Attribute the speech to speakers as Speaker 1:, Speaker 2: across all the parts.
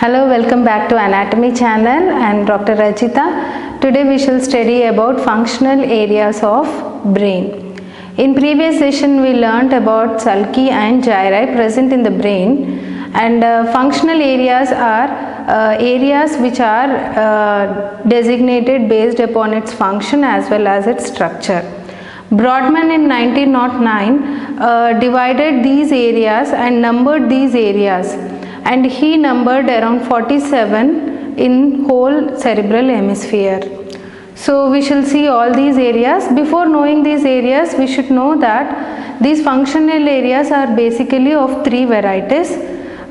Speaker 1: Hello, welcome back to Anatomy channel. I am Dr. Rajita. Today we shall study about functional areas of brain. In previous session we learnt about sulci and gyri present in the brain, and functional areas are areas which are designated based upon its function as well as its structure. Brodmann in 1909 divided these areas and numbered these areas, and he numbered around 47 in whole cerebral hemisphere. So we shall see all these areas. Before knowing these areas, we should know that these functional areas are basically of three varieties.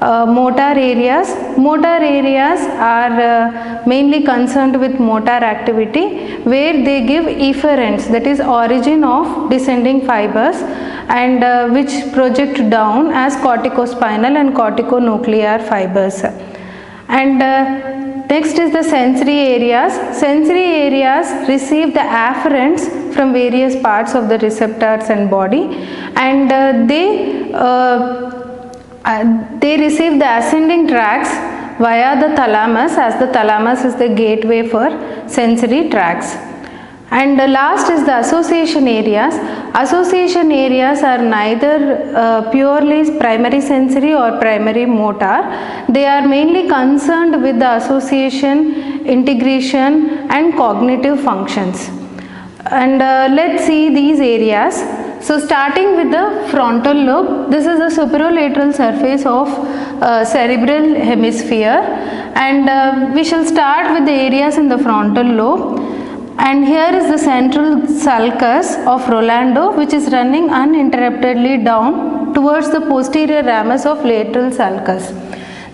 Speaker 1: Motor areas. Motor areas are mainly concerned with motor activity, where they give efferents, that is origin of descending fibers, and which project down as corticospinal and corticonuclear fibers. And next is the sensory areas. Sensory areas receive the afferents from various parts of the receptors and body, and they receive the ascending tracts via the thalamus, as the thalamus is the gateway for sensory tracts. And the last is the association areas. Association areas are neither purely primary sensory or primary motor. They are mainly concerned with the association, integration and cognitive functions. And let's see these areas. So starting with the frontal lobe, this is the superolateral surface of cerebral hemisphere, and we shall start with the areas in the frontal lobe. And here is the central sulcus of Rolando, which is running uninterruptedly down towards the posterior ramus of lateral sulcus.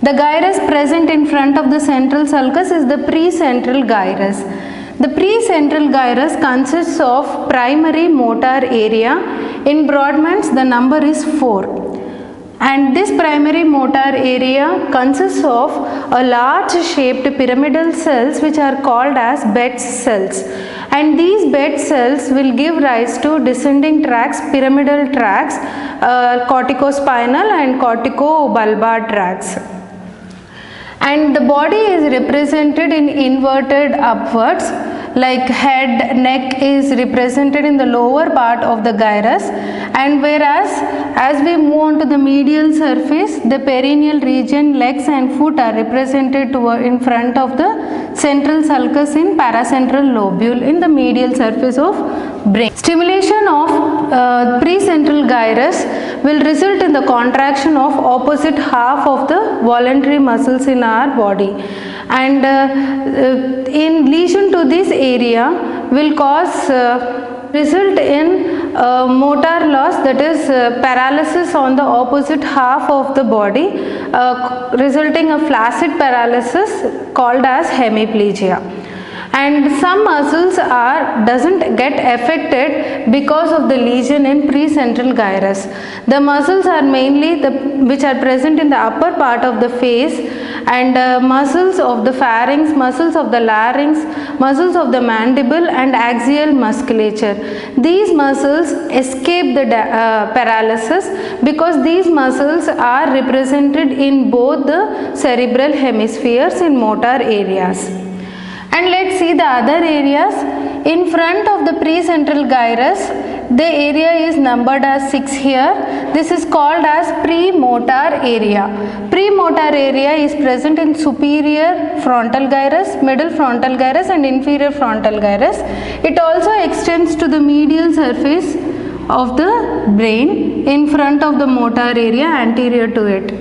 Speaker 1: The gyrus present in front of the central sulcus is the precentral gyrus. The precentral gyrus consists of primary motor area. In Brodmann's, the number is 4. And this primary motor area consists of a large shaped pyramidal cells which are called as Betz cells. And these Betz cells will give rise to descending tracts, pyramidal tracts, corticospinal and corticobulbar tracts. And the body is represented in inverted upwards, like head, neck is represented in the lower part of the gyrus, and whereas as we move on to the medial surface, the perineal region, legs and foot are represented in front of the central sulcus in paracentral lobule in the medial surface of brain. Stimulation of precentral gyrus will result in the contraction of opposite half of the voluntary muscles in our body, and in lesion to this area will cause result in motor loss, that is paralysis on the opposite half of the body, resulting a flaccid paralysis called as hemiplegia. And some muscles doesn't get affected because of the lesion in precentral gyrus. The muscles are mainly which are present in the upper part of the face, and muscles of the pharynx, muscles of the larynx, muscles of the mandible and axial musculature. These muscles escape the paralysis because these muscles are represented in both the cerebral hemispheres in motor areas. And let's see the other areas. In front of the precentral gyrus, the area is numbered as 6 here. This is called as premotor area. Premotor area is present in superior frontal gyrus, middle frontal gyrus and inferior frontal gyrus. It also extends to the medial surface of the brain in front of the motor area anterior to it.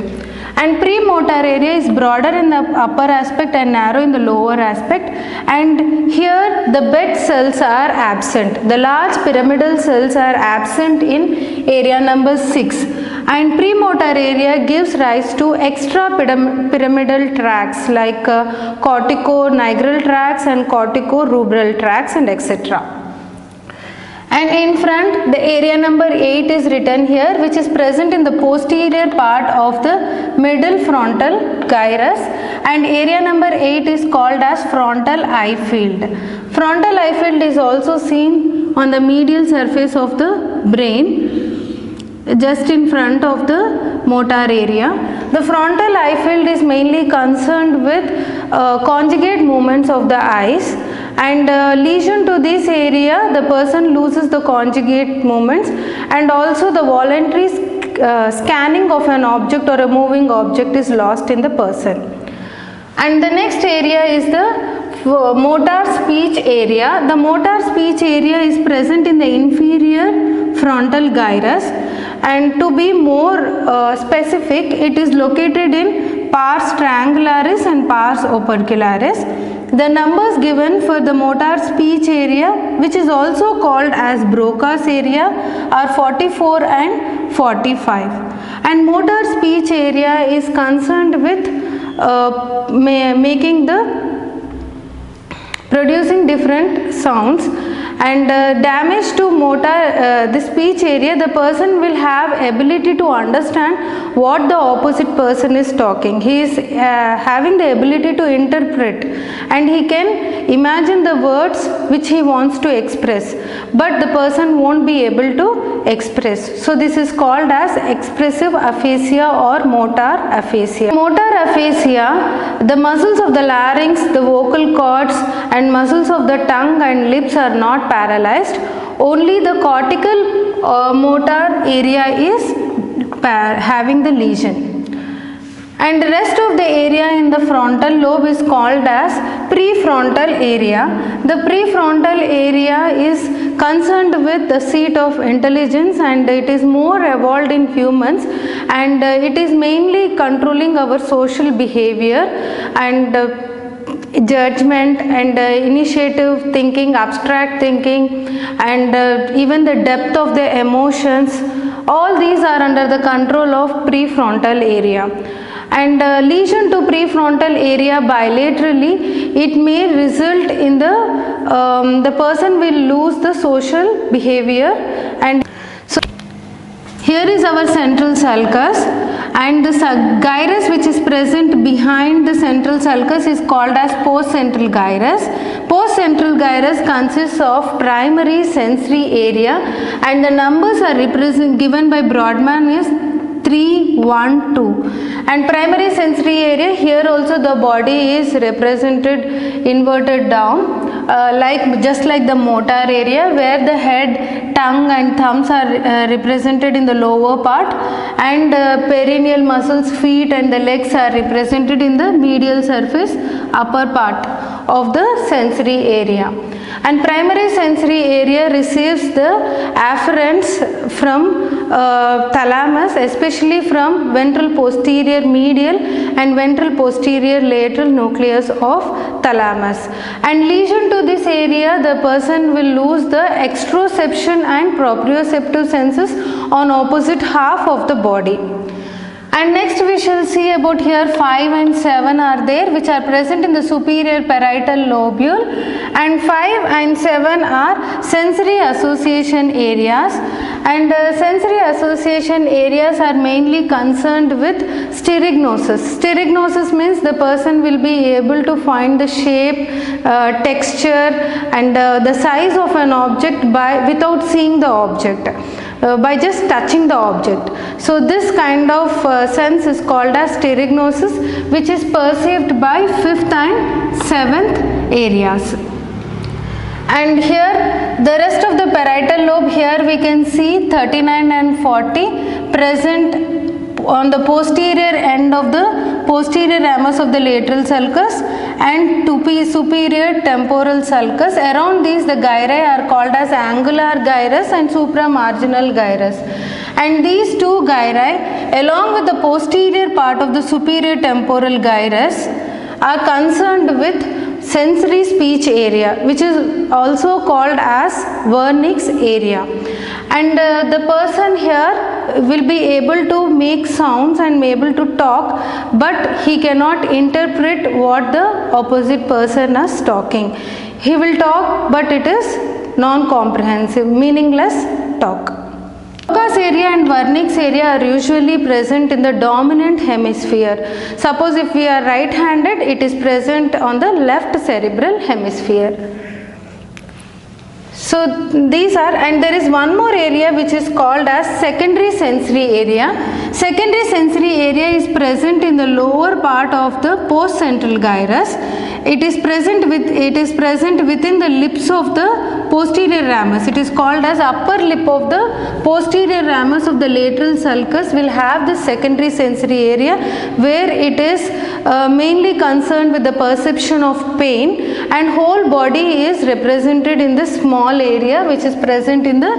Speaker 1: And premotor area is broader in the upper aspect and narrow in the lower aspect, and here the Betz cells are absent. The large pyramidal cells are absent in area number 6, and premotor area gives rise to extra pyramidal tracts like corticonigral tracts and corticorubral tracts and etc. And in front, the area number 8 is written here, which is present in the posterior part of the middle frontal gyrus, and area number 8 is called as frontal eye field. Frontal eye field is also seen on the medial surface of the brain. just in front of the motor area. The frontal eye field is mainly concerned with conjugate movements of the eyes, and lesion to this area, the person loses the conjugate movements, and also the voluntary scanning of an object or a moving object is lost in the person. And the next area is the motor speech area. The motor speech area is present in the inferior frontal gyrus, and to be more specific, it is located in pars triangularis and pars opercularis. The numbers given for the motor speech area, which is also called as Broca's area, are 44 and 45. And motor speech area is concerned with producing different sounds, and damage to motor the speech area, the person will have ability to understand what the opposite person is talking. He is having the ability to interpret, and he can imagine the words which he wants to express, but the person won't be able to express. So this is called as expressive aphasia or motor aphasia. Motor aphasia, the muscles of the larynx, the vocal cords and muscles of the tongue and lips are not paralyzed. Only the cortical motor area is having the lesion, and the rest of the area in the frontal lobe is called as prefrontal area. The prefrontal area is concerned with the seat of intelligence, and it is more evolved in humans, and it is mainly controlling our social behavior and judgment and initiative thinking, abstract thinking, and even the depth of the emotions. All these are under the control of prefrontal area. And lesion to prefrontal area bilaterally, it may result in the person will lose the social behavior. And so here is our central sulcus, and the gyrus which is present behind the central sulcus is called as postcentral gyrus. Postcentral gyrus consists of primary sensory area, and the numbers are given by Brodmann is 3, 1, 2. And primary sensory area, here also the body is represented inverted down, just like the motor area, where the head, tongue and thumbs are represented in the lower part, and perineal muscles, feet and the legs are represented in the medial surface upper part of the sensory area. And primary sensory area receives the afferents from thalamus, especially from ventral posterior medial and ventral posterior lateral nucleus of thalamus. And lesion to this area, the person will lose the exteroception and proprioceptive senses on opposite half of the body. And next we shall see about here 5 and 7 are there, which are present in the superior parietal lobule, and 5 and 7 are sensory association areas, and sensory association areas are mainly concerned with sterignosis. Sterignosis means the person will be able to find the shape, texture and the size of an object without seeing the object. By just touching the object. So this kind of sense is called as sterignosis, which is perceived by 5th and 7th areas. And here the rest of the parietal lobe, here we can see 39 and 40 present on the posterior end of the posterior ramus of the lateral sulcus and superior temporal sulcus. Around these the gyri are called as angular gyrus and supramarginal gyrus. And these two gyri, along with the posterior part of the superior temporal gyrus, are concerned with sensory speech area, which is also called as Wernicke's area. And the person here will be able to make sounds and be able to talk, but he cannot interpret what the opposite person is talking. He will talk, but it is non-comprehensive, meaningless talk. Broca's area and Wernicke's area are usually present in the dominant hemisphere. Suppose if we are right-handed, it is present on the left cerebral hemisphere. So these are, and there is one more area which is called as secondary sensory area. Secondary sensory area is present in the lower part of the postcentral gyrus. It is present within the lips of the posterior ramus. It is called as upper lip of the posterior ramus of the lateral sulcus will have the secondary sensory area, where it is mainly concerned with the perception of pain, and whole body is represented in the small area which is present in the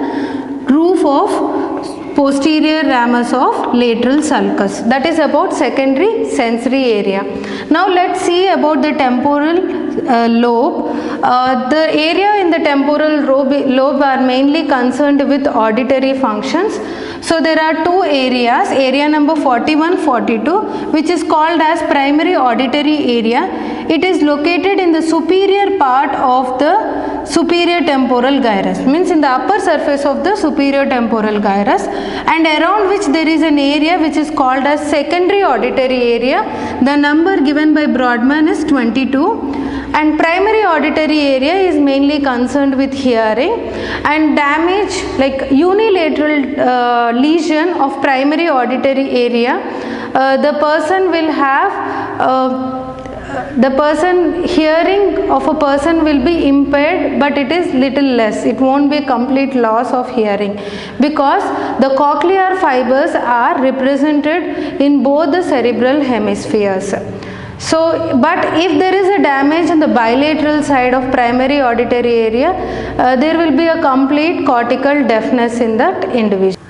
Speaker 1: roof of posterior ramus of lateral sulcus. That is about secondary sensory area. Now let's see about the temporal lobe. The area in the temporal lobe are mainly concerned with auditory functions. So there are two areas, area number 41-42, which is called as primary auditory area. It is located in the superior part of the superior temporal gyrus, means in the upper surface of the superior temporal gyrus, and around which there is an area which is called as secondary auditory area. The number given by Brodmann is 22. And primary auditory area is mainly concerned with hearing, and damage like unilateral lesion of primary auditory area, the person will have the person hearing of a person will be impaired, but it is little less. It won't be complete loss of hearing, because the cochlear fibers are represented in both the cerebral hemispheres. So, but if there is a damage in the bilateral side of primary auditory area, there will be a complete cortical deafness in that individual.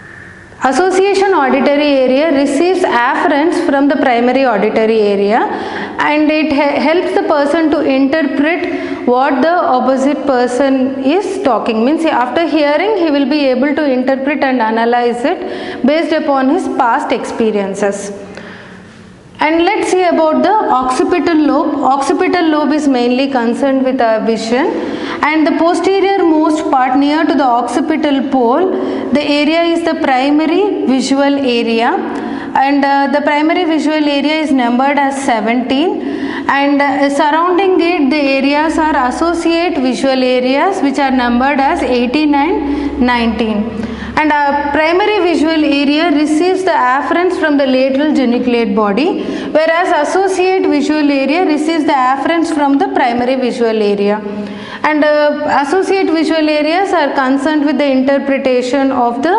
Speaker 1: Association auditory area receives afferents from the primary auditory area, and it helps the person to interpret what the opposite person is talking. Means after hearing, he will be able to interpret and analyze it based upon his past experiences. And let's see about the occipital lobe. Occipital lobe is mainly concerned with our vision, and the posterior most part near to the occipital pole, the area is the primary visual area, and the primary visual area is numbered as 17, and surrounding it the areas are associate visual areas which are numbered as 18 and 19. And our primary visual area receives the afferents from the lateral geniculate body, whereas associate visual area receives the afferents from the primary visual area. And associate visual areas are concerned with the interpretation of the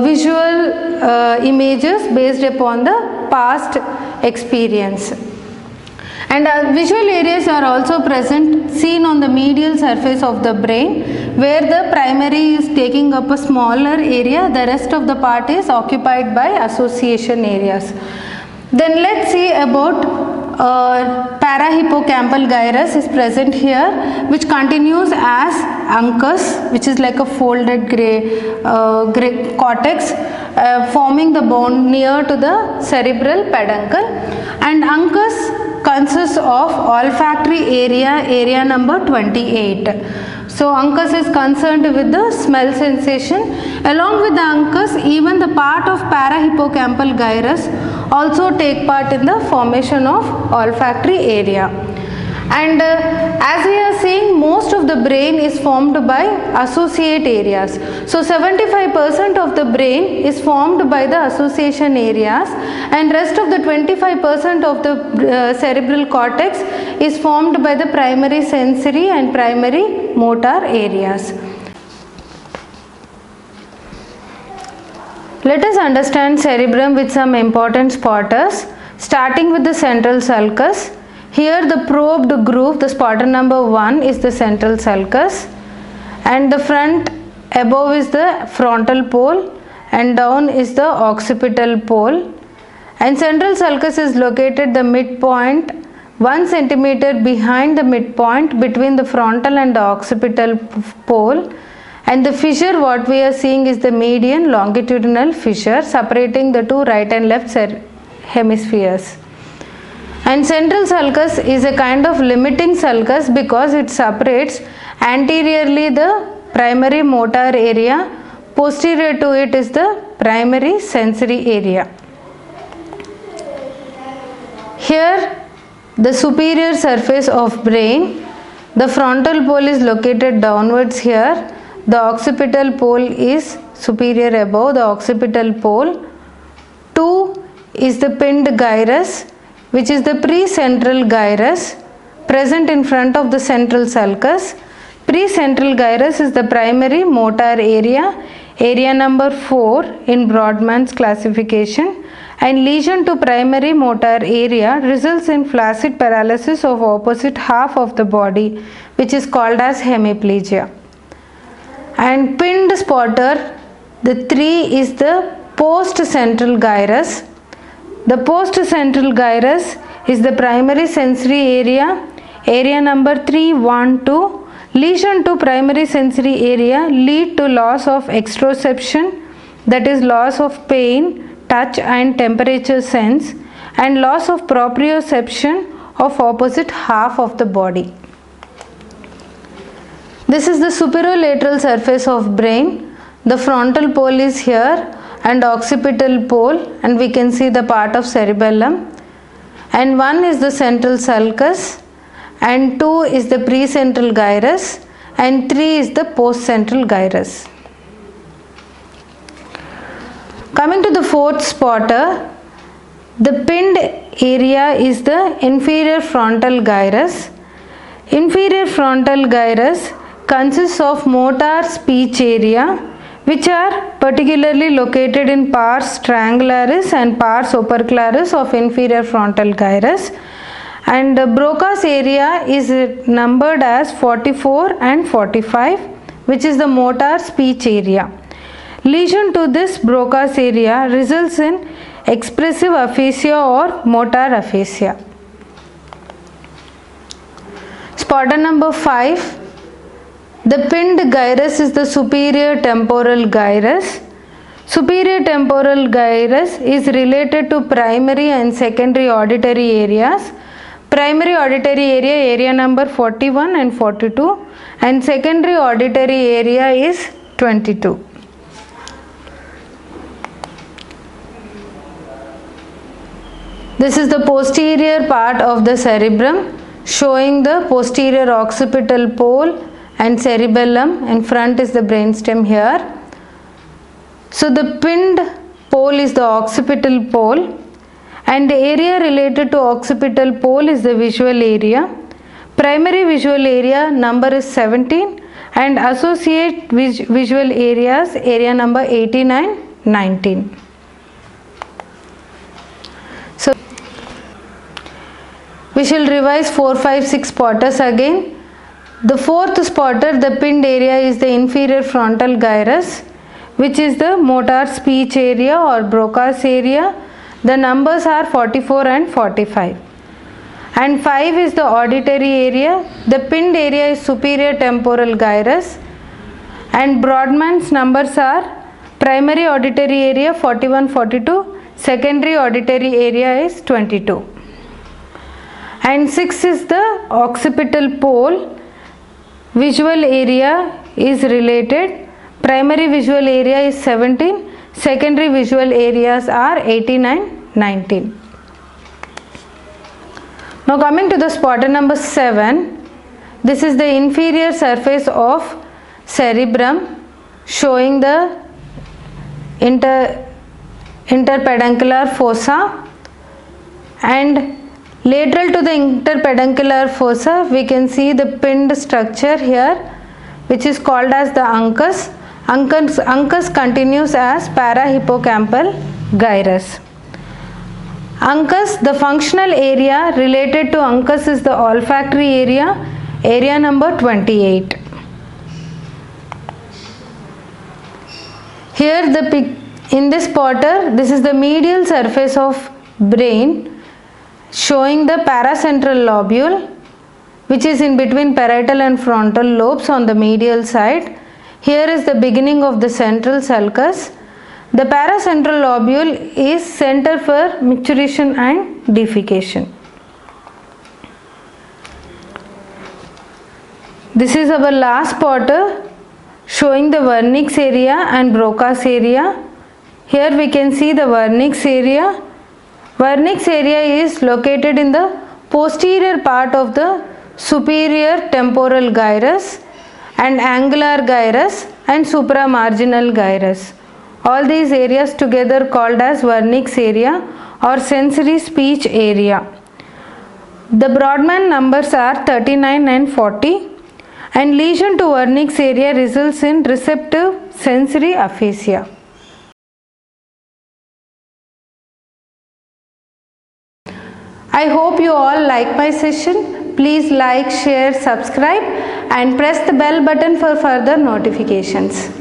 Speaker 1: visual images based upon the past experience. And visual areas are also present, seen on the medial surface of the brain, where the primary is taking up a smaller area, the rest of the part is occupied by association areas. Then let's see about parahippocampal gyrus is present here, which continues as uncus, which is like a folded gray cortex forming the bone near to the cerebral peduncle, and uncus consists of olfactory area number 28. So uncus is concerned with the smell sensation. Along with the uncus, even the part of parahippocampal gyrus also take part in the formation of olfactory area. And as we are seeing, most of the brain is formed by associate areas. So 75% of the brain is formed by the association areas, and rest of the 25% of the cerebral cortex is formed by the primary sensory and primary motor areas. Let us understand cerebrum with some important spotters, starting with the central sulcus. Here the probed groove, the spotter number 1 is the central sulcus, and the front above is the frontal pole and down is the occipital pole, and central sulcus is located the midpoint 1 centimeter behind the midpoint between the frontal and the occipital pole, and the fissure what we are seeing is the median longitudinal fissure separating the two right and left hemispheres. And central sulcus is a kind of limiting sulcus because it separates anteriorly the primary motor area, posterior to it is the primary sensory area. Here the superior surface of brain The frontal pole is located downwards here. The occipital pole is superior above the occipital pole. 2 is the pinned gyrus, which is the precentral gyrus present in front of the central sulcus. Precentral gyrus is the primary motor area, area number 4 in Brodmann's classification, and lesion to primary motor area results in flaccid paralysis of opposite half of the body, which is called as hemiplegia. And pinned spotter, the 3 is the post-central gyrus. The post-central gyrus is the primary sensory area, area number 312. Lesion to primary sensory area lead to loss of exteroception, that is loss of pain, touch and temperature sense, and loss of proprioception of opposite half of the body. This is the superolateral surface of brain. The frontal pole is here and occipital pole, and we can see the part of cerebellum. And 1 is the central sulcus, and 2 is the precentral gyrus, and 3 is the postcentral gyrus. Coming to the fourth spotter, the pinned area is the inferior frontal gyrus. Inferior frontal gyrus consists of motor speech area, which are particularly located in pars triangularis and pars opercularis of inferior frontal gyrus, and Broca's area is numbered as 44 and 45, which is the motor speech area. Lesion to this Broca's area results in expressive aphasia or motor aphasia. Spotter number 5. The pinned gyrus is the superior temporal gyrus. Superior temporal gyrus is related to primary and secondary auditory areas. Primary auditory area, area number 41 and 42, and secondary auditory area is 22. This is the posterior part of the cerebrum, showing the posterior occipital pole and cerebellum. In front is the brainstem here. So the pinned pole is the occipital pole, and the area related to occipital pole is the visual area. Primary visual area number is 17, and associate visual areas, area number 89, 19. So we shall revise 4, 5, 6 spotters again. The fourth spotter, the pinned area, is the inferior frontal gyrus, which is the motor speech area or Broca's area. The numbers are 44 and 45. And 5 is the auditory area. The pinned area is superior temporal gyrus, and Brodmann's numbers are primary auditory area 41, 42, secondary auditory area is 22. And 6 is the occipital pole. Visual area is related. Primary visual area is 17, secondary visual areas are 18 and 19. Now coming to the spotter number 7, this is the inferior surface of cerebrum, showing the interpeduncular fossa, and lateral to the interpeduncular fossa we can see the pinned structure here, which is called as the uncus. Uncus continues as parahippocampal gyrus. Uncus, the functional area related to uncus is the olfactory area, area number 28. Here in this spotter, this is the medial surface of brain, showing the paracentral lobule, which is in between parietal and frontal lobes on the medial side. Here is the beginning of the central sulcus. The paracentral lobule is center for micturition and defecation. This is our last spotter, showing the vernix area and Broca's area. Here we can see the vernix area. Vernix area is located in the posterior part of the superior temporal gyrus and angular gyrus and supramarginal gyrus. All these areas together called as Wernicke's area or sensory speech area. The Brodmann numbers are 39 and 40, and lesion to Wernicke's area results in receptive sensory aphasia. I hope you all like my session. Please like, share, subscribe and press the bell button for further notifications.